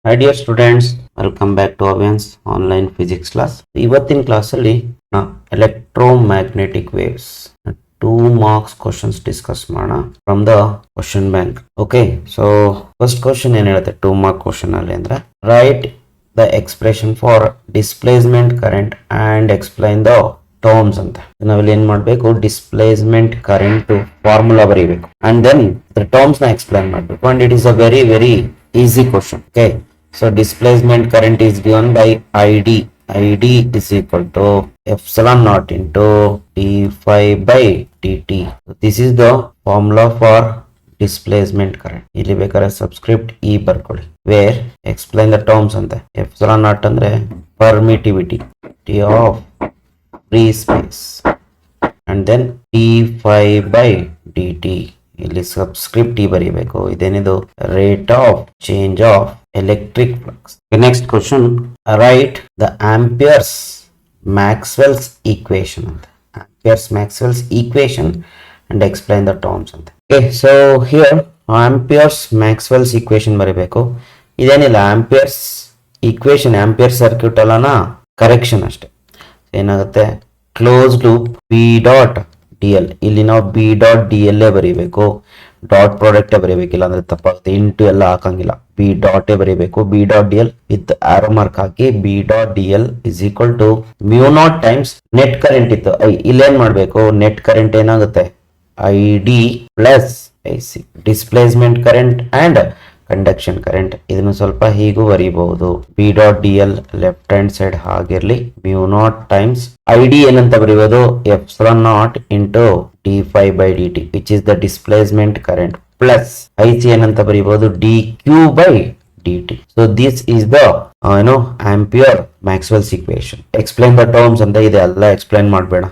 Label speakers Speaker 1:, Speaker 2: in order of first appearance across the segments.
Speaker 1: Hi dear students, welcome back to Avian's online physics class. ಇವತ್ತಿನ ಕ್ಲಾಸಲ್ಲಿ electromagnetic waves 2 marks questions discuss ಮಾಡೋಣ from the question bank. Okay, so first question ಏನು ಹೇಳುತ್ತೆ 2 mark question ಅಲ್ಲಿ ಅಂದ್ರೆ write the expression for displacement current and explain the terms ಅಂತ. ನಾವಿಲ್ಲಿ ಏನು ಮಾಡಬೇಕು, ಡಿಸ್ಪ್ಲೇಸ್ಮೆಂಟ್ ಕರೆಂಟ್ ಫಾರ್ಮುಲಾ ಬರೀಬೇಕು and then the terms ನ ಎಕ್ಸ್ಪ್ಲೈನ್ ಮಾಡಬೇಕು and it is a very easy question. Okay, so displacement current is given by id is equal to epsilon naught into d phi by dt. So this is the formula for displacement current. ಇಲ್ಲಿ ಬೇಕಾದ್ರೆ subscript e ಬರ್ಕೊಳ್ಳಿ, where explain the terms ಅಂತ. epsilon naught ಅಂದ್ರೆ permittivity of free space and then d phi by dt. ಇಲ್ಲಿ subscript e ಬರೀಬೇಕು. ಇದೇನಿದು rate of change of electric flux. The next question, write the Ampere's Maxwell's equation. Ampere's Maxwell's equation and explain the terms. Okay, so here Ampere's Maxwell's equation ಬರೀಬೇಕು. ಇದೇನಿಲ್ಲ, Ampere's equation, Ampere circuit ಅಲ್ಲನ correction ಅಷ್ಟೇ. ಏನಾಗುತ್ತೆ, close loop B dot D L. ಇಲ್ಲಿ ನಾವು B dot D L ಬರೀಬೇಕು, dot product ಬರೀಬೇಕಿಲ್ಲ ಅಂದ್ರೆ ತಪ್ಪಾಗುತ್ತೆ, ಇಂಟು ಎಲ್ಲ ಹಾಕಂಗಿಲ್ಲ, ಬಿ ಡಾಟ್ ಬರೀಬೇಕು. B dot D L with arrow mark ಹಾಕಿ B dot D L is equal to mu naught times net current ಇತ್ತು ಐ. ಇಲ್ಲೇನ್ ಮಾಡ್ಬೇಕು, ನೆಟ್ ಕರೆಂಟ್ ಏನಾಗುತ್ತೆ I D plus I C, displacement current and conduction current. ಇದನ್ನು ಸ್ವಲ್ಪ ಹೀಗೂ ಬರೀಬಹುದು, B dot D L left hand side ಹಾಗಿರ್ಲಿ, mu naught times I D ಏನಂತ ಬರೀಬಹುದು, epsilon naught into D phi by D T which is the displacement current, plus I C ಏನಂತ ಬರೀಬಹುದು, D Q by D T. So this is the Ampere Maxwell's equation. Explain the terms ಅಂತ ಇದೆ, ಎಲ್ಲ explain ಮಾಡಬೇಡ.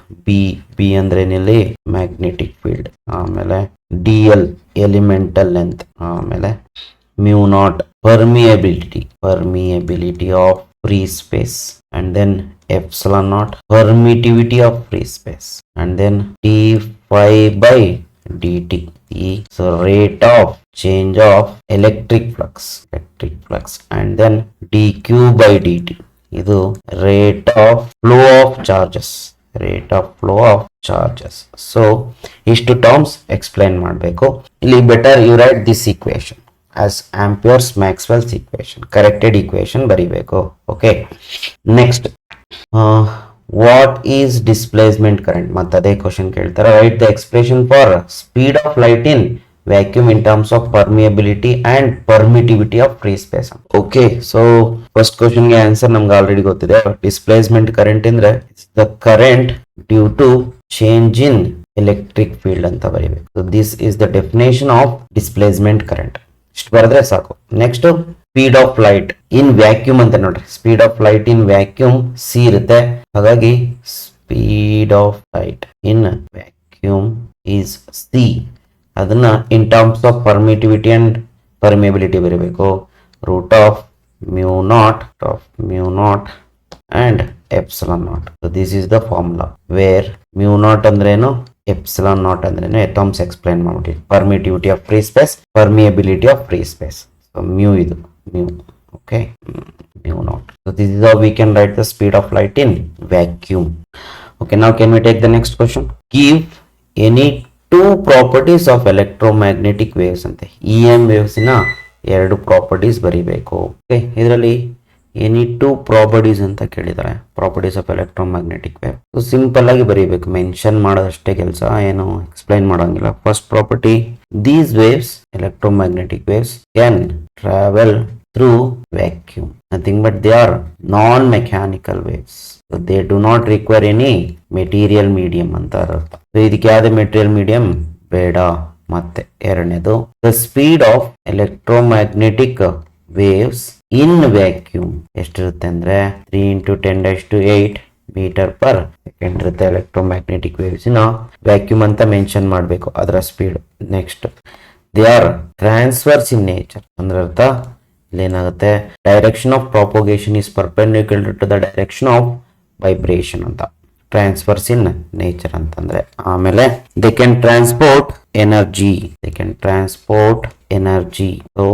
Speaker 1: B ಅಂದ್ರೆ ಏನಿಲ್ಲಿ magnetic field, ಆಮೇಲೆ D L elemental length, ಆಮೇಲೆ mu naught permeability of free space, and then epsilon naught permittivity of free space, and then d phi by dt is rate of change of electric flux, and then dq by dt ಇದು rate of flow of charges. So ಇಷ್ಟು terms explain ಮಾಡಬೇಕು. ಇಲ್ಲಿ better you write this equation as Ampere's Maxwell's equation, corrected equation ಬರೀಬೇಕು. Okay, next what is displacement current, ಮತ್ತೆ ಅದೇ question ಕೇಳ್ತಾರೆ. Write the expression for speed of light in vacuum in terms of permeability and permittivity of free space. Okay, so first ಕ್ವಶನ್ಗೆ answer ನಮ್ಗೆ already ಗೊತ್ತಿದೆ. Displacement current ಅಂದ್ರೆ the current due to change in electric field ಅಂತ ಬರೀಬೇಕು. So this is the definition of displacement current. ಇಷ್ಟು ಬರೆದ್ರೆ ಸಾಕು. Next speed of light in vacuum ಅಂತ ನೋಡ್ರಿ. Speed of light in vacuum C ಇರುತ್ತೆ, ಹಾಗಾಗಿ speed of light in vacuum is C. ಅದನ್ನ in terms of permittivity and permeability ಬರೀಬೇಕು. Root of mu naught and epsilon naught. This is the formula where mu naught ಅಂದ್ರೇನು, epsilon naught ಅಂದ್ರೇನು, terms explain ಮಾಡ್ಬಿಟ್ಟು. Permittivity of free space, permeability of free space. So mu ಇದು mu. Okay, mu naught. So this is how we can write the speed of light in vacuum. Okay, now can we take the next question. Give any two properties of electromagnetic waves ಅಂತೆ. E M ವೇವ್ಸ್ನ ಎರಡು properties ಬರೀಬೇಕು. Okay, ಇದರಲ್ಲಿ any two properties ಅಂತ ಕೇಳಿದ್ದಾರೆ, properties of electromagnetic wave. So simple ಆಗಿ ಬರೀಬೇಕು, mention ಮಾಡೋದಷ್ಟೇ ಕೆಲಸ, ಏನು ಎಕ್ಸ್ಪ್ಲೈನ್ ಮಾಡೋಂಗಿಲ್ಲ. First property, these waves, electromagnetic waves can travel through vacuum, nothing but they are non mechanical waves. They do not require any material medium ಅಂತ ಅರ್ಥ. ಇದಕ್ಕೆ ಯಾವ್ದು ಮೆಟೀರಿಯಲ್ ಮೀಡಿಯಂ ಬೇಡ. ಮತ್ತೆ ಎರಡನೇದು, the speed of electromagnetic waves in vacuum ಎಷ್ಟಿರುತ್ತೆ ಅಂದ್ರೆ 3 × 10⁸ meter per second ಇರುತ್ತೆ. ಎಲೆಕ್ಟ್ರೋಮ್ಯಾಗ್ನೆಟಿಕ್ ವೇವ್ಸ್ ನ ವ್ಯಾಕ್ಯೂಮ್ ಅಂತ ಮೆನ್ಷನ್ ಮಾಡಬೇಕು, ಅದರ speed. Next, they are transverse in nature ಅಂದ್ರೆ ಅರ್ಥ ಇಲ್ಲೇನಾಗುತ್ತೆ, direction of propagation is perpendicular to the direction of vibration ಅಂತ. ಟ್ರಾನ್ಸ್ಫರ್ಸ್ ಇನ್ ನೇಚರ್ ಅಂತಂದ್ರೆ. ಆಮೇಲೆ they can transport energy. So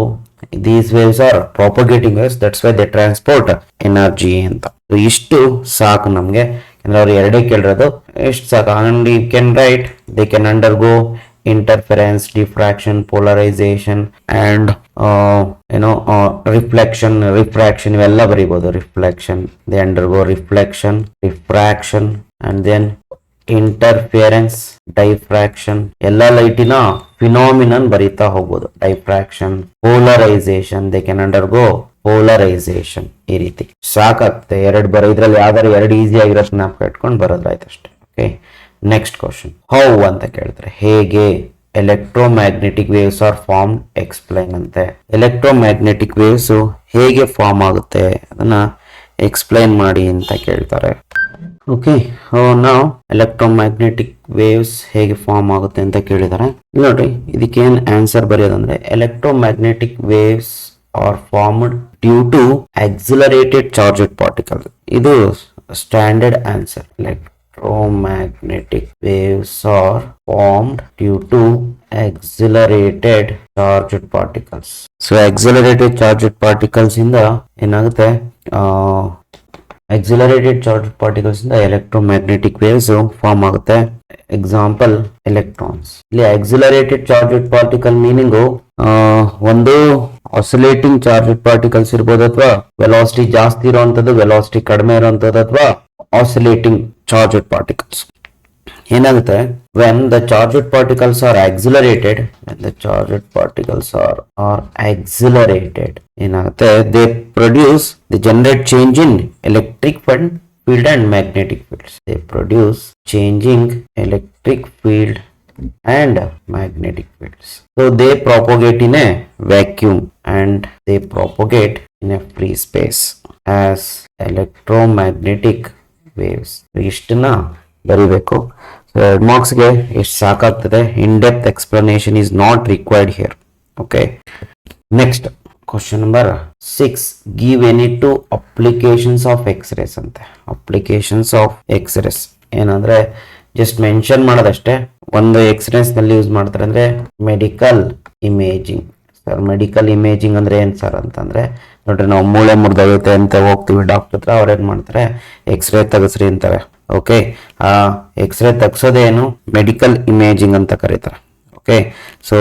Speaker 1: these waves are propagating waves, that's why they transport energy ಅಂತ. ಇಷ್ಟು ಸಾಕು ನಮಗೆ, ಅಂದ್ರೆ ಅವ್ರು ಎರಡೇ ಕೇಳಿರೋದು, ಇಷ್ಟು ಸಾಕು. And you can write they can undergo interference, diffraction, polarization and reflection, refraction ಇವೆಲ್ಲ ಬರೀಬಹುದು. reflection, they undergo reflection, diffraction and then interference, diffraction, ಎಲ್ಲ ಲೈಟಿನ ಫಿನಾಮಿನನ್ ಬರೀತಾ ಹೋಗ್ಬೋದು. diffraction, polarization, they can undergo polarization. ಈ ರೀತಿ ಸಾಕಾಗ್ತದೆ. ಎರಡು ಬರೋ ಇದ್ರಲ್ಲಿ ಯಾವ್ದಾರು ಎರಡು ಈಸಿ ಆಗಿರೋದು ಜ್ಞಾಪಕ ಇಟ್ಕೊಂಡು ಬರೋದಾಯ್ತು ಅಷ್ಟೇ. ಓಕೆ, ನೆಕ್ಸ್ಟ್ ಕ್ವಶನ್, ಹೌ ಅಂತ ಕೇಳ್ತಾರೆ, ಹೇಗೆ electromagnetic waves are form explain ಅಂತೆ. ಎಲೆಕ್ಟ್ರೋಮ್ಯಾಗ್ನೆಟಿಕ್ ವೇವ್ಸ್ ಹೇಗೆ ಫಾರ್ಮ್ ಆಗುತ್ತೆ ಅದನ್ನ ಎಕ್ಸ್ಪ್ಲೈನ್ ಮಾಡಿ ಅಂತ ಕೇಳ್ತಾರೆ. ಓಕೆ, ನಾವು ಎಲೆಕ್ಟ್ರೋಮ್ಯಾಗ್ನೆಟಿಕ್ ವೇವ್ಸ್ ಹೇಗೆ ಫಾರ್ಮ್ ಆಗುತ್ತೆ ಅಂತ ಕೇಳಿದ್ದಾರೆ. ನೋಡ್ರಿ, ಇದಕ್ಕೆ ಏನ್ ಆನ್ಸರ್ ಬರೆಯೋದಂದ್ರೆ, electromagnetic waves are formed due to accelerated charged particle. ಇದು standard answer. Electromagnetic waves are formed due to accelerated charged particles. So accelerated charged particles ಇಂದ ಏನಾಗುತ್ತೆ, accelerated charged particles ಇಂದ electromagnetic waves ಫಾರ್ಮ್ ಆಗುತ್ತೆ. Example electrons. ಇಲ್ಲಿ accelerated charged particle meaning ಒಂದು oscillating charged particles ಇರ್ಬೋದು, ಅಥವಾ velocity ಜಾಸ್ತಿ ಇರುವಂತದ್ದು, ವೆಲಾಸಿಟಿ ಕಡಿಮೆ ಇರುವಂತದ್ದು, ಅಥವಾ ಆಸಿಲೇಟಿಂಗ್ ಚಾರ್ಜ್ಡ್ ಪಾರ್ಟಿಕಲ್ಸ್. ಏನಾಗುತ್ತೆ, when the charged particles are accelerated, when the charged particles are accelerated, ಏನಾಗುತ್ತೆ, they generate change in electric field and magnetic fields. They produce changing electric field and magnetic fields. So they propagate in a vacuum and they propagate in a free space as electromagnetic waves. ಇಷ್ಟನ್ನ ಬರಿಬೇಕು. So 2 ಮಾರ್ಕ್ಸ್ಗೆ ಎಷ್ಟು ಸಾಕಾಗ್ತದೆ. In depth explanation is not required here. Okay, next question number 6, give any two applications of X-rays ಅಂತೆ. Applications of X-rays ಏನಂದ್ರೆ just mention ಮಾಡೋದಷ್ಟೇ. ಒಂದು X-rays ನಲ್ಲಿ use ಮಾಡ್ತಾರೆ ಅಂದ್ರೆ medical imaging. Sir medical imaging ಅಂದ್ರೆ ಏನ್ ಸರ್ ಅಂತಂದ್ರೆ, ನೋಡ್ರಿ, ನಾವು ಮೂಳೆ ಮುರಿದೋಗುತ್ತೆ ಅಂತ ಹೋಗ್ತೀವಿ ಡಾಕ್ಟರ್ ಹತ್ರ, ಅವ್ರು ಏನ್ ಮಾಡ್ತಾರೆ, ಎಕ್ಸ್ರೇ ತೆಗಸ್ರಿ ಅಂತಾರೆ. ಓಕೆ, ಆ ಎಕ್ಸ್ರೇ ತೆಗ್ಸೋದೇನು ಮೆಡಿಕಲ್ ಇಮೇಜಿಂಗ್ ಅಂತ ಕರೀತಾರೆ. Okay, so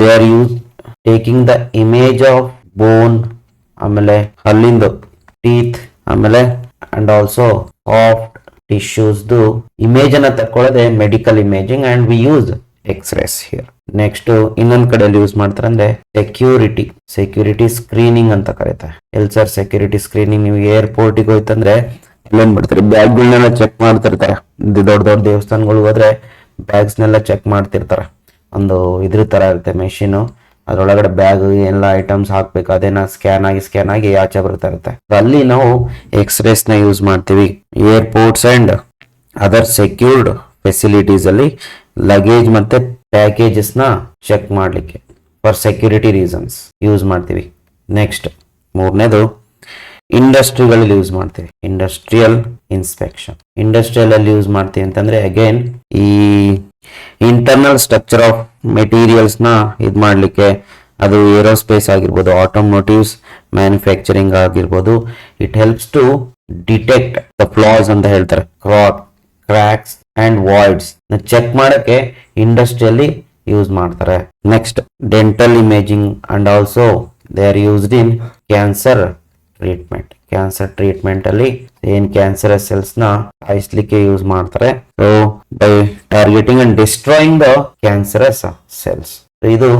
Speaker 1: they are use taking the image of bone, ಆಮೇಲೆ ಹಲ್ಲಿಂದು ಟೀತ್, ಆಮೇಲೆ ಅಂಡ್ ಆಲ್ಸೋ ಸಾಫ್ಟ್ ಟಿಶ್ಯೂಸ್ದು ಇಮೇಜ್ ಅನ್ನ ತಕ್ಕೊಳ್ಳೋದೆ medical imaging and we use x-rays here. Next ಇನ್ನೊಂದ್ ಕಡೆಯಲ್ಲಿ ಯೂಸ್ ಮಾಡ್ತಾರೆ ಅಂದ್ರೆ ಸೆಕ್ಯೂರಿಟಿ ಸ್ಕ್ರೀನಿಂಗ್ ಅಂತ ಕರೀತಾರೆ. ಎಲ್ ಸರ್ ಸೆಕ್ಯೂರಿಟಿ ಸ್ಕ್ರೀನಿಂಗ್? ನೀವು ಏರ್ಪೋರ್ಟಿಗೆ ಹೋಯ್ತಂದ್ರೆ ಏನ್ ಮಾಡ್ತಾರೆ, ಬ್ಯಾಗ್ಗಳನ್ನೆಲ್ಲ ಚೆಕ್ ಮಾಡ್ತಿರ್ತಾರೆ. ದೊಡ್ಡ ದೊಡ್ಡ ದೇವಸ್ಥಾನಗಳು ಹೋದ್ರೆ ಬ್ಯಾಗ್ಸ್ ನೆಲ್ಲ ಚೆಕ್ ಮಾಡ್ತಿರ್ತಾರೆ. ಒಂದು ಇದ್ರ ತರ ಇರುತ್ತೆ ಮೆಷಿನ್, ಅದ್ರೊಳಗಡೆ ಬ್ಯಾಗ್ ಎಲ್ಲ ಐಟಮ್ಸ್ ಹಾಕ್ಬೇಕು, ಅದೇನ ಸ್ಕ್ಯಾನ್ ಆಗಿ ಆಚೆ ಬರ್ತಾ ಇರುತ್ತೆ. ಅಲ್ಲಿ ನಾವು ಎಕ್ಸ್ರೇಸ್ ನ ಯೂಸ್ ಮಾಡ್ತೀವಿ. Airports and other secured facilities ಅಲ್ಲಿ ಲಗೇಜ್ ಮತ್ತೆ ಪ್ಯಾಕೇಜಸ್ ನ ಚೆಕ್ ಮಾಡ್ಲಿಕ್ಕೆ ಫಾರ್ ಸೆಕ್ಯೂರಿಟಿ ರೀಸನ್ಸ್ ಯೂಸ್ ಮಾಡ್ತೀವಿ. ನೆಕ್ಸ್ಟ್ ಮೂರನೇದು ಇಂಡಸ್ಟ್ರಿಗಳಲ್ಲಿ ಯೂಸ್ ಮಾಡ್ತೀವಿ. Industrial inspection. ಇಂಡಸ್ಟ್ರಿಯಲ್ ಅಲ್ಲಿ ಯೂಸ್ ಮಾಡ್ತೀವಿ ಅಂತಂದ್ರೆ ಅಗೇನ್ ಈ ಇಂಟರ್ನಲ್ ಸ್ಟ್ರಕ್ಚರ್ ಆಫ್ ಮೆಟೀರಿಯಲ್ಸ್ ನ ಇದ್ ಮಾಡ್ಲಿಕ್ಕೆ, ಅದು ಏರೋಸ್ಪೇಸ್ ಆಗಿರ್ಬೋದು, ಆಟೋಮೋಟಿವ್ಸ್ ಮ್ಯಾನುಫ್ಯಾಕ್ಚರಿಂಗ್ ಆಗಿರ್ಬೋದು. It helps to detect the flaws ಅಂತ ಹೇಳ್ತಾರೆ, ಕ್ರ್ಯಾಕ್ಸ್ ಅಂಡ್ ವಾಯ್ಡ್ಸ್ ಚೆಕ್ ಮಾಡಕ್ಕೆ ಇಂಡಸ್ಟ್ರಿಯಲ್ಲಿ ಯೂಸ್ ಮಾಡ್ತಾರೆ. Next dental imaging and also they are used in cancer treatment. Cancer treatment ಅಲ್ಲಿ ಏನ್ ಕ್ಯಾನ್ಸರಸ್ ಸೆಲ್ಸ್ ನ ಸಾಯಿಸ್ಲಿಕ್ಕೆ ಯೂಸ್ ಮಾಡ್ತಾರೆ. So by targeting and destroying the cancerous cells. ಇದು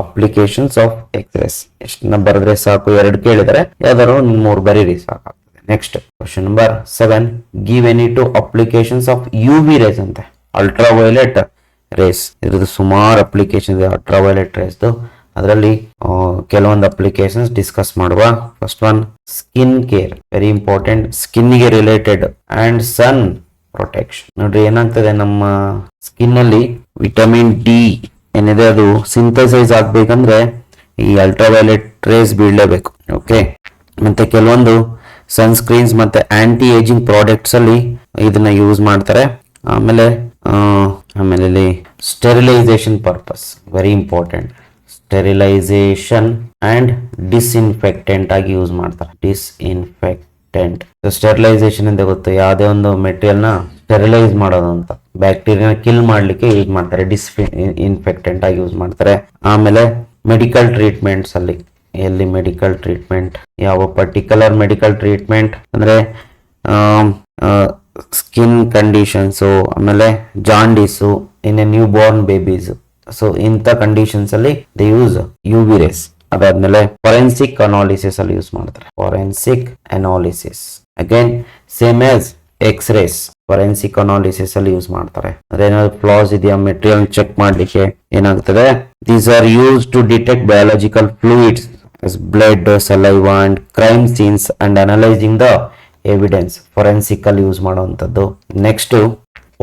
Speaker 1: ಅಪ್ಲಿಕೇಶನ್ಸ್ ಆಫ್ ಎಕ್ಸ್ರೇಸ್. ಎಷ್ಟನ್ನ ಬರೆದ್ರೆ ಸಾಕು, 2 ಕೇಳಿದರೆ ಯಾವ್ದಾದ್ರು 3 ಬರೀರಿ ಸಾಕಾಗ್ತದೆ. Next question number 7, give any two applications of UV rays ಅಂತೆ. ಅಲ್ಟ್ರಾವೈಲೆಟ್ ರೇಸ್, ಇದ್ರದ್ದು ಸುಮಾರು ಅಪ್ಲಿಕೇಶನ್ ಇದೆ ಅಲ್ಟ್ರಾವೈಲೆಟ್ ರೇಸ್ದು. ಅದರಲ್ಲಿ ಕೆಲವೊಂದು ಅಪ್ಲಿಕೇಶನ್ಸ್ ಡಿಸ್ಕಸ್ ಮಾಡುವ. First one skin care, very important, ಸ್ಕಿನ್ಗೆ ರಿಲೇಟೆಡ್ ಅಂಡ್ ಸನ್ ಪ್ರೊಟೆಕ್ಷನ್. ನೋಡ್ರಿ ಏನಾಗ್ತದೆ, ನಮ್ಮ ಸ್ಕಿನ್ ಅಲ್ಲಿ ವಿಟಮಿನ್ ಡಿ ಏನಿದೆ ಅದು ಸಿಂಥಸೈಸ್ ಆಗ್ಬೇಕಂದ್ರೆ ಈ ಅಲ್ಟ್ರಾವೈಲೆಟ್ ರೇಸ್ ಬೀಳಲೇಬೇಕು. ಓಕೆ, ಮತ್ತೆ ಕೆಲವೊಂದು ಸನ್ಸ್ಕ್ರೀನ್ಸ್ ಮತ್ತೆ ಆಂಟಿ ಏಜಿಂಗ್ ಪ್ರಾಡಕ್ಟ್ಸ್ ಅಲ್ಲಿ ಇದನ್ನ ಯೂಸ್ ಮಾಡ್ತಾರೆ. ಆಮೇಲೆ ಇಲ್ಲಿ sterilisation purpose very important. Sterilisation and disinfectant ಆಗಿ ಯೂಸ್ ಮಾಡ್ತಾರೆ. ಡಿಸ್ಇನ್ಫೆಕ್ಟೆಂಟ್. ಸ್ಟೆರಿಲೈಸೇಷನ್ ಅಂತ ಗೊತ್ತು, ಯಾವುದೇ ಒಂದು ಮೆಟೀರಿಯಲ್ ನ ಸ್ಟೆರಿಲೈಸ್ ಮಾಡೋದು ಅಂತ, ಬ್ಯಾಕ್ಟೀರಿಯಾ ಕಿಲ್ ಮಾಡ್ಲಿಕ್ಕೆ ಯೂಸ್ ಮಾಡ್ತಾರೆ, ಇನ್ಫೆಕ್ಟೆಂಟ್ ಆಗಿ ಯೂಸ್ ಮಾಡ್ತಾರೆ. ಆಮೇಲೆ ಮೆಡಿಕಲ್ ಟ್ರೀಟ್ಮೆಂಟ್ಸ್ ಅಲ್ಲಿ, ಎಲ್ಲಿ ಮೆಡಿಕಲ್ ಟ್ರೀಟ್ಮೆಂಟ್, ಯಾವ ಪರ್ಟಿಕ್ಯುಲರ್ ಮೆಡಿಕಲ್ ಟ್ರೀಟ್ಮೆಂಟ್ ಅಂದ್ರೆ ಸ್ಕಿನ್ ಕಂಡೀಷನ್ಸು, ಆಮೇಲೆ ಜಾಂಡೀಸು, ಇನ್ನು ನ್ಯೂ ಬೋರ್ನ್ ಬೇಬೀಸ್. ಸೊ ಇಂಥ ಕಂಡೀಷನ್ಸ್ ಅಲ್ಲಿ ದೇ ಯೂಸ್ UV ರೇಸ್. ಅದಾದ್ಮೇಲೆ ಫೊರೆನ್ಸಿಕ್ ಅನಾಲಿಸಿಸ್ ಅಲ್ಲಿ ಯೂಸ್ ಮಾಡ್ತಾರೆ. Forensic analysis again same as X-rays, forensic analysis ಅಲ್ಲಿ ಯೂಸ್ ಮಾಡ್ತಾರೆ. ಅದೇನಾದ್ರು ಫ್ಲಾಸ್ ಇದೆಯಾ ಮೆಟೀರಿಯಲ್ ಚೆಕ್ ಮಾಡ್ಲಿಕ್ಕೆ ಏನಾಗ್ತದೆ. These are use to detect biological fluids as blood, saliva and crime scenes and analyzing the evidence. Forensic ಅಲ್ಲಿ use ಮಾಡುವಂಥದ್ದು. Next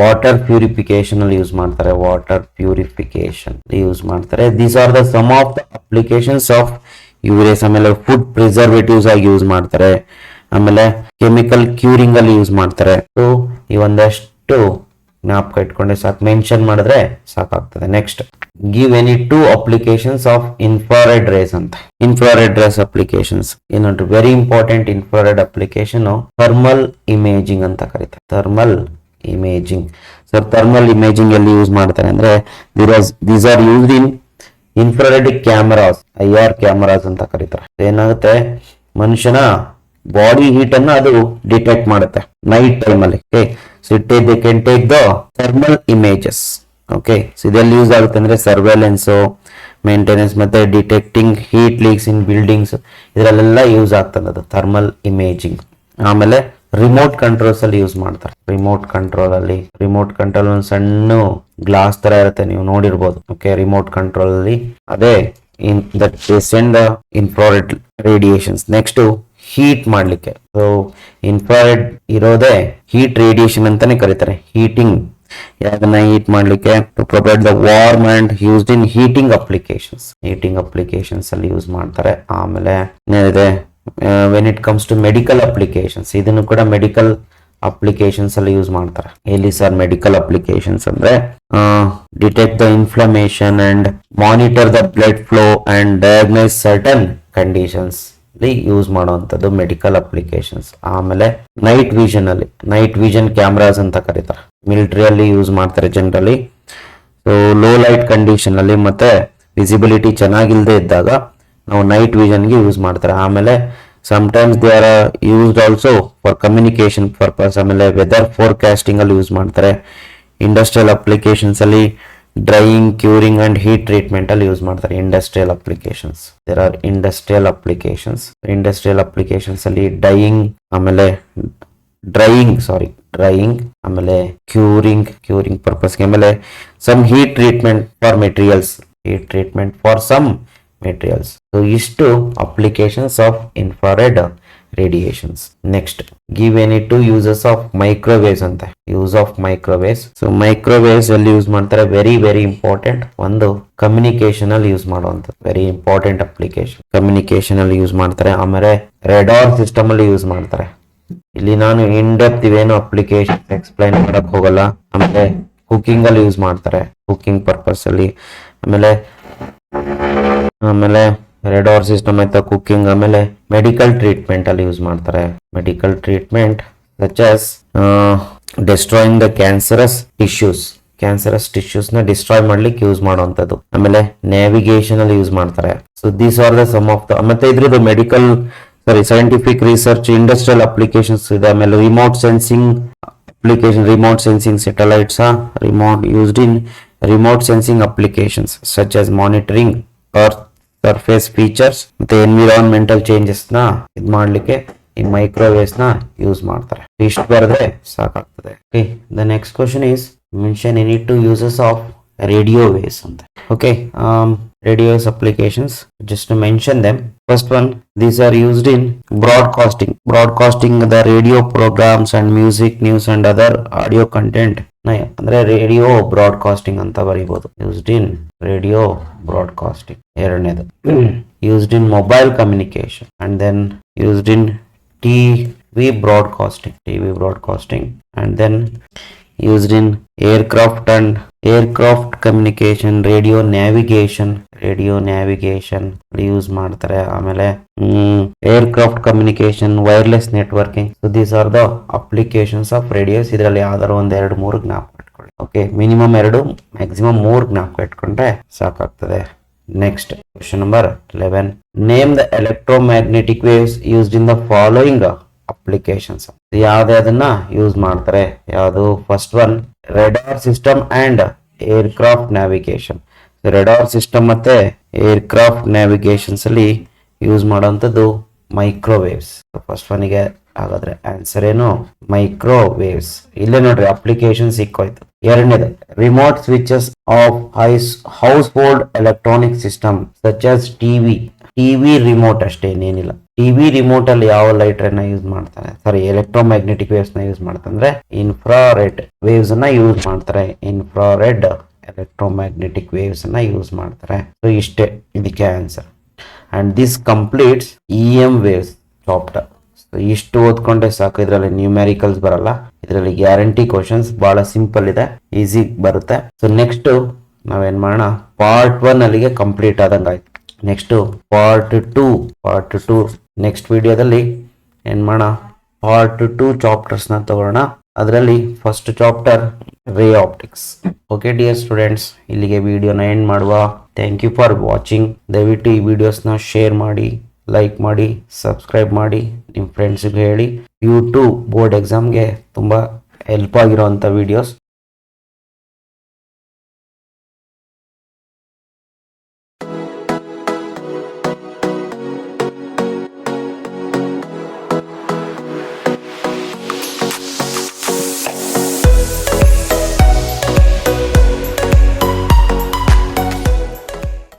Speaker 1: water purification ಅಲ್ಲಿ use ಮಾಡ್ತಾರೆ. ವಾಟರ್ ಪ್ಯೂರಿಫಿಕೇಶನ್ ಯೂಸ್ ಮಾಡ್ತಾರೆ. These are the some of the applications of UV rays. ಆಮೇಲೆ food preservatives ಆಗಿ use ಮಾಡ್ತಾರೆ. ಆಮೇಲೆ chemical curing ಅಲ್ಲಿ ಯೂಸ್ ಮಾಡ್ತಾರೆ. ಸೊ ಈ ಒಂದಷ್ಟು ಜ್ಞಾಪಕ ಇಟ್ಕೊಂಡೆ ಸಾಕು, ಮೆನ್ಷನ್ ಮಾಡಿದ್ರೆ ಸಾಕಾಗ್ತದೆ. Next give any 2 applications of infrared rays ಅಂತ. ಇನ್ಫ್ರಾರೆಡ್ ರೇಸ್ ಅಪ್ಲಿಕೇಶನ್ಸ್ ಏನಂದ್ರೆ very important. Infrared application thermal imaging ಅಂತ ಕರೀತಾರೆ. Thermal imaging. Sir thermal imaging ಎಲ್ಲಿ ಯೂಸ್ ಮಾಡ್ತಾರೆ ಅಂದ್ರೆ these are used in infrared cameras, IR cameras ಅಂತ ಕರೀತಾರೆ. ಏನಾಗುತ್ತೆ, ಮನುಷ್ಯನ ಬಾಡಿ ಹೀಟ್ ಅನ್ನ ಅದು ಡಿಟೆಕ್ಟ್ ಮಾಡುತ್ತೆ ನೈಟ್ ಟೈಮ್ ಅಲ್ಲಿ. So they can take the thermal images. Okay, so ಇದೆಲ್ಲಿ ಯೂಸ್ ಆಗುತ್ತೆ ಅಂದ್ರೆ ಸರ್ವೇಲೆನ್ಸ್, ಮೇಂಟೆನೆನ್ಸ್, ಮತ್ತೆ detecting heat leaks in buildings, ಇದರಲ್ಲೆಲ್ಲ ಯೂಸ್ ಆಗ್ತದೆ ಅದು ಥರ್ಮಲ್ ಇಮೇಜಿಂಗ್. ಆಮೇಲೆ ರಿಮೋಟ್ ಕಂಟ್ರೋಲ್ಸ್ ಅಲ್ಲಿ ಯೂಸ್ ಮಾಡ್ತಾರೆ. ರಿಮೋಟ್ ಕಂಟ್ರೋಲ್ ಒಂದು ಸಣ್ಣ ಗ್ಲಾಸ್ ತರ ಇರುತ್ತೆ, ನೀವು ನೋಡಿರ್ಬೋದು. ಓಕೆ, ರಿಮೋಟ್ ಕಂಟ್ರೋಲ್ ಅಲ್ಲಿ ಅದೇ that send the infrared radiations. Next heat ಮಾಡ್ಲಿಕ್ಕೆ. ಸೊ ಇನ್ಫ್ರಾರೆಡ್ ಇರೋದೇ ಹೀಟ್ ರೇಡಿಯೇಷನ್ ಅಂತಾನೆ ಕರೀತಾರೆ. ಹೀಟಿಂಗ್, ಯಾಕನ್ನ ಹೀಟ್ ಮಾಡ್ಲಿಕ್ಕೆ, to provide the warm and used in heating applications ಅಲ್ಲಿ ಯೂಸ್ ಮಾಡ್ತಾರೆ. ಆಮೇಲೆ ಏನಿದೆ, when it comes to medical applications, ಇದನ್ನು ಕೂಡ ಮೆಡಿಕಲ್ ಅಪ್ಲಿಕೇಶನ್ಸ್ ಅಲ್ಲಿ ಯೂಸ್ ಮಾಡ್ತಾರೆ. ಎಲ್ಲಿ ಸರ್ ಮೆಡಿಕಲ್ ಅಪ್ಲಿಕೇಶನ್ಸ್ ಅಂದ್ರೆ detect the inflammation and monitor the blood flow and diagnose certain conditions use ಮಾಡುವಂಥದ್ದು ಮೆಡಿಕಲ್ ಅಪ್ಲಿಕೇಶನ್ಸ್. ಆಮೇಲೆ ನೈಟ್ ವಿಷನ್ ಕ್ಯಾಮ್ರಾಸ್ ಅಂತ ಕರೀತಾರೆ. ಮಿಲಿಟರಿಯಲ್ಲಿ ಯೂಸ್ ಮಾಡ್ತಾರೆ generally. So low light condition ಅಲ್ಲಿ ಮತ್ತೆ ವಿಸಿಬಿಲಿಟಿ ಚೆನ್ನಾಗಿಲ್ಲದೆ ಇದ್ದಾಗ ನಾವು ನೈಟ್ ವಿಷನ್ಗೆ ಯೂಸ್ ಮಾಡ್ತಾರೆ. ಆಮೇಲೆ sometimes they are used also for communication purpose. ಆಮೇಲೆ ವೆದರ್ ಫೋರ್ಕಾಸ್ಟಿಂಗ್ ಅಲ್ಲಿ ಯೂಸ್ ಮಾಡ್ತಾರೆ. ಇಂಡಸ್ಟ್ರಿಯಲ್ ಅಪ್ಲಿಕೇಶನ್ಸ್ ಅಲ್ಲಿ drying, curing and heat treatment ಅಲ್ಲಿ ಯೂಸ್ ಮಾಡ್ತಾರೆ. Industrial applications, there are industrial applications ಅಲ್ಲಿ ಆಮೇಲೆ ಡ್ರೈಯಿಂಗ್ ಆಮೇಲೆ ಕ್ಯೂರಿಂಗ್ ಪರ್ಪಸ್ಗೆ, ಆಮೇಲೆ some heat treatment for some materials. So ಇಷ್ಟು applications of infrared radiations. Next give any 2 uses of microwaves ಅಂತ. Use of microwaves. So microwaves ಅಲ್ಲಿ use ಮಾಡ್ತಾರೆ, very very important. ಒಂದು ಕಮ್ಯುನಿಕೇಶನ್ ಅಲ್ಲಿ ಯೂಸ್ ಮಾಡುವಂಥದ್ದು, ವೆರಿ ಇಂಪಾರ್ಟೆಂಟ್ ಅಪ್ಲಿಕೇಶನ್. ಕಮ್ಯುನಿಕೇಶನ್ ಅಲ್ಲಿ use ಮಾಡ್ತಾರೆ. ಆಮೇಲೆ ರೆಡಾರ್ ಸಿಸ್ಟಮ್ ಅಲ್ಲಿ ಯೂಸ್ ಮಾಡ್ತಾರೆ. ಇಲ್ಲಿ ನಾನು ಇನ್ ಡೆಪ್ತ್ ಇವೇನು ಅಪ್ಲಿಕೇಶನ್ ಎಕ್ಸ್ಪ್ಲೈನ್ ಮಾಡಕ್ ಹೋಗಲ್ಲ. ಆಮೇಲೆ ಕುಕಿಂಗ್ ಅಲ್ಲಿ ಯೂಸ್ ಮಾಡ್ತಾರೆ, ಕುಕಿಂಗ್ ಪರ್ಪಸ್ ಅಲ್ಲಿ. ಆಮೇಲೆ ರೆಡಾರ್ ಸಿಸ್ಟಮ್ ಆಯ್ತಾ, ಕುಕಿಂಗ್. ಆಮೇಲೆ ಮೆಡಿಕಲ್ ಟ್ರೀಟ್ಮೆಂಟ್ ಅಲ್ಲಿ ಯೂಸ್ ಮಾಡ್ತಾರೆ. Medical treatment such as destroying the cancerous tissues ನ ಡಿಸ್ಟ್ರಾಯ್ ಮಾಡ್ಲಿಕ್ಕೆ ಯೂಸ್ ಮಾಡುವಂಥದ್ದು. ಆಮೇಲೆ ನ್ಯಾವಿಗೇಷನ್ ಅಲ್ಲಿ ಯೂಸ್ ಮಾಡ್ತಾರೆ. So these are the some of the. ಮತ್ತೆ ಇದ್ರದ್ದು ಸೈಂಟಿಫಿಕ್ ರಿಸರ್ಚ್, ಇಂಡಸ್ಟ್ರಿಯಲ್ ಅಪ್ಲಿಕೇಶನ್ಸ್ ಇದೆ. ಆಮೇಲೆ remote sensing application, remote sensing satellites used in remote sensing applications such as monitoring earth surface features ಮತ್ತೆ environmental changes ನ ಇದ್ ಮಾಡ್ಲಿಕ್ಕೆ ಈ ಮೈಕ್ರೋವೇವ್ಸ್ ನ ಯೂಸ್ ಮಾಡ್ತಾರೆ. ಇಷ್ಟು ಬರೆದ್ರೆ ಸಾಕಾಗ್ತದೆ. Okay, the next question is mention any 2 uses of radio waves ಅಂತ. Okay, radio waves applications, just to mention them. First one, these are used in broadcasting the radio programs and music, news and other audio content. ಅಂದ್ರೆ radio broadcasting ಅಂತ ಬರೀಬಹುದು. Used in radio broadcasting. ಎರಡನೇದು used in mobile communication and then used in TV broadcasting and then used in aircraft communication, radio navigation, radio navigation use ಮಾಡ್ತಾರೆ. ಆಮೇಲೆ aircraft communication, wireless networking. So these are the applications of radios. ಇದರಲ್ಲಿ ಯಾವ್ದಾರು ಒಂದ್ 2-3 ಜ್ಞಾಪಕ ಇಟ್ಕೊಳ್ಳಿ. Okay, minimum 2 maximum 3 ಜ್ಞಾಪಕ ಇಟ್ಕೊಂಡ್ರೆ ಸಾಕಾಗ್ತದೆ. Next question number 11. Name the electromagnetic waves used in the following applications. ಯಾವ್ದನ್ನ ಯೂಸ್ ಮಾಡ್ತಾರೆ? ಯಾವುದು? First one, radar system and aircraft navigation. Radar system ಮತ್ತೆ ಏರ್ಕ್ರಾಫ್ಟ್ ನ್ಯಾವಿಗೇಷನ್ಸ್ ಅಲ್ಲಿ ಯೂಸ್ ಮಾಡೋಂಥದ್ದು ಮೈಕ್ರೋವೇವ್ಸ್. ಫಸ್ಟ್ ಒನ್ಗೆ ಹಾಗಾದ್ರೆ ಆನ್ಸರ್ ಏನು? ಮೈಕ್ರೋವೇವ್ಸ್. ಇಲ್ಲೇ ನೋಡ್ರಿ ಅಪ್ಲಿಕೇಶನ್ ಸಿಕ್ಕೋಯ್ತು. ಎರಡನೇದು, remote switches of house hold electronic system such as TV remote. ಅಷ್ಟೇ, ಏನೇನಿಲ್ಲ. ಟಿವಿ ರಿಮೋಟ್ ಅಲ್ಲಿ ಯಾವ ಲೈಟರ್ ನ ಯೂಸ್ ಮಾಡ್ತಾರೆ? ಸಾರಿ, ಎಲೆಕ್ಟ್ರೋಮ್ಯಾಗ್ನೆಟಿಕ್ ವೇವ್ಸ್ ನ ಯೂಸ್ ಮಾಡ್ತಾರೆ. ಇನ್ಫ್ರಾರೆಡ್ ವೇವ್ಸ್ ನ ಯೂಸ್ ಮಾಡ್ತಾರೆ. ಇನ್ಫ್ರಾರೆಡ್ ಎಲೆಕ್ಟ್ರೋಮ್ಯಾಗ್ನೆಟಿಕ್ ವೇವ್ಸ್ ನ ಯೂಸ್ ಮಾಡ್ತಾರೆ. ಸೊ ಇಷ್ಟೇ ಇದಕ್ಕೆ answer. And this completes EM waves chapter. ಇಷ್ಟು ಓದ್ಕೊಂಡ್ರೆ ಸಾಕು. ಇದರಲ್ಲಿ ನ್ಯೂಮ್ಯಾರಿಕಲ್ಸ್ ಬರಲ್ಲ. ಇದರಲ್ಲಿ ಗ್ಯಾರಂಟಿ ಕ್ವಶನ್ಸ್ ಬಹಳ ಸಿಂಪಲ್ ಇದೆ, ಈಸಿ ಬರುತ್ತೆ. ಸೊ ನೆಕ್ಸ್ಟ್ ನಾವೇನ್ ಮಾಡೋಣ, ಪಾರ್ಟ್ 1 ಅಲ್ಲಿಗೆ ಕಂಪ್ಲೀಟ್ ಆದಂಗ ಆಯ್ತು. ನೆಕ್ಸ್ಟ್ ಪಾರ್ಟ್ 2 ನೆಕ್ಸ್ಟ್ ವಿಡಿಯೋದಲ್ಲಿ ಏನ್ ಮಾಡೋಣ, ಪಾರ್ಟ್ 2 ಚಾಪ್ಟರ್ಸ್ ನ ತಗೊಳ್ಳೋಣ. ಅದರಲ್ಲಿ first chapter ray optics. Okay dear students, ಇಲ್ಲಿಗೆ ವಿಡಿಯೋನ ಎಂಡ್ ಮಾಡುವ. Thank you for watching. ದಯವಿಟ್ಟು ಈ ವಿಡಿಯೋಸ್ನ ಶೇರ್ ಮಾಡಿ, ಲೈಕ್ ಮಾಡಿ, ಸಬ್ಸ್ಕ್ರೈಬ್ ಮಾಡಿ, ನಿಮ್ಮ ಫ್ರೆಂಡ್ಸ್ಗೆ ಹೇಳಿ. ಯೂಟ್ಯೂಬ್ ಬೋರ್ಡ್ ಎಕ್ಸಾಮ್ಗೆ ತುಂಬ ಹೆಲ್ಪ್ ಆಗಿರೋಂಥ ವಿಡಿಯೋಸ್.